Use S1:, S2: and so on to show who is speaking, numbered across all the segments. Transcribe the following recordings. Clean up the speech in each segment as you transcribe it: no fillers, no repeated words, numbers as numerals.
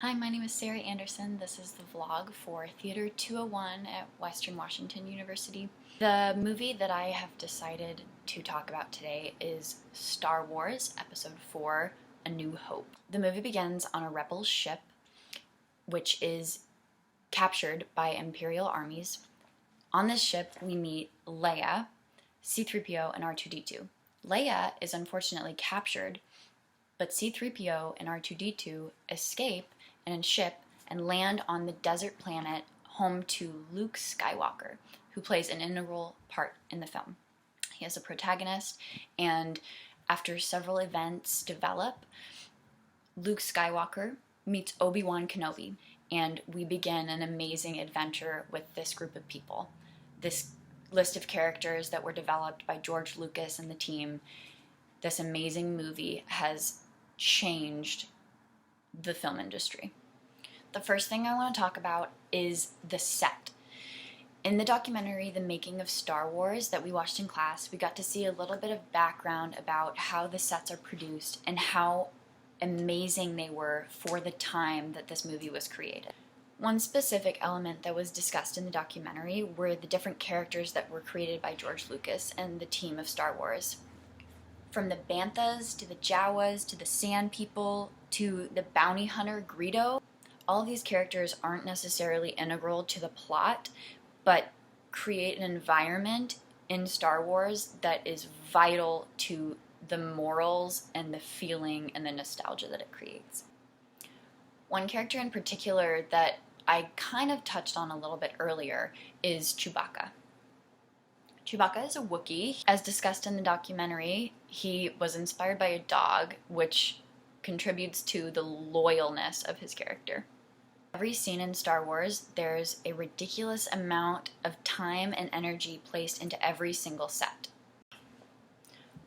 S1: Hi, my name is Sarah Anderson. This is the vlog for Theater 201 at Western Washington University. The movie that I have decided to talk about today is Star Wars Episode 4, A New Hope. The movie begins on a rebel ship, which is captured by Imperial armies. On this ship, we meet Leia, C-3PO, and R2-D2. Leia is unfortunately captured, but C-3PO and R2-D2 escape in a ship and land on the desert planet home to Luke Skywalker, who plays an integral part in the film. He is a protagonist, and after several events develop, Luke Skywalker meets Obi-Wan Kenobi, and we begin an amazing adventure with this group of people. This list of characters that were developed by George Lucas and the team, this amazing movie has changed the film industry. The first thing I want to talk about is the set. In the documentary, The Making of Star Wars, that we watched in class, we got to see a little bit of background about how the sets are produced and how amazing they were for the time that this movie was created. One specific element that was discussed in the documentary were the different characters that were created by George Lucas and the team of Star Wars. From the Banthas, to the Jawas, to the Sand People, to the bounty hunter Greedo, all of these characters aren't necessarily integral to the plot, but create an environment in Star Wars that is vital to the morals and the feeling and the nostalgia that it creates. One character in particular that I kind of touched on a little bit earlier is Chewbacca. Chewbacca is a Wookiee. As discussed in the documentary, he was inspired by a dog, which contributes to the loyalness of his character. Every scene in Star Wars, there's a ridiculous amount of time and energy placed into every single set.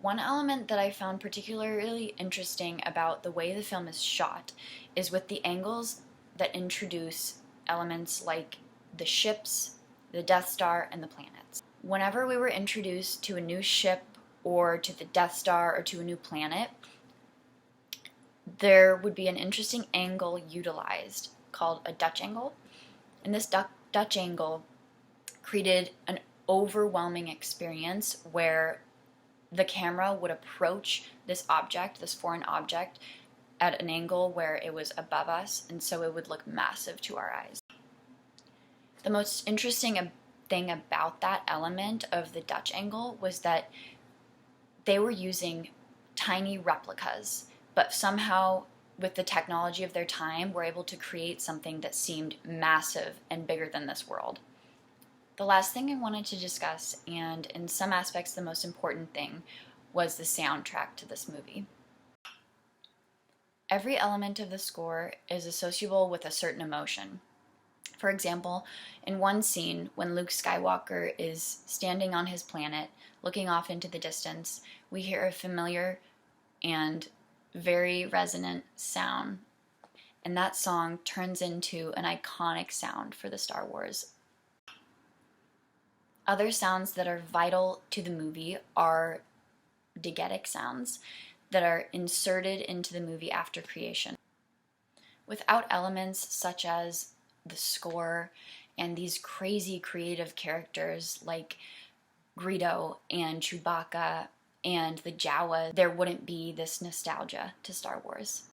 S1: One element that I found particularly interesting about the way the film is shot is with the angles that introduce elements like the ships, the Death Star, and the planets. Whenever we were introduced to a new ship or to the Death Star or to a new planet, there would be an interesting angle utilized called a Dutch angle. And this Dutch angle created an overwhelming experience where the camera would approach this object, this foreign object, at an angle where it was above us, and so it would look massive to our eyes. The most interesting thing about that element of the Dutch angle was that they were using tiny replicas, but somehow with the technology of their time were able to create something that seemed massive and bigger than this world. The last thing I wanted to discuss, and in some aspects the most important thing, was the soundtrack to this movie. Every element of the score is associable with a certain emotion. For example, in one scene, when Luke Skywalker is standing on his planet, looking off into the distance, we hear a familiar and very resonant sound, and that song turns into an iconic sound for the Star Wars. Other sounds that are vital to the movie are diegetic sounds that are inserted into the movie after creation. Without elements such as the score and these crazy creative characters like Greedo and Chewbacca and the Jawa, there wouldn't be this nostalgia to Star Wars.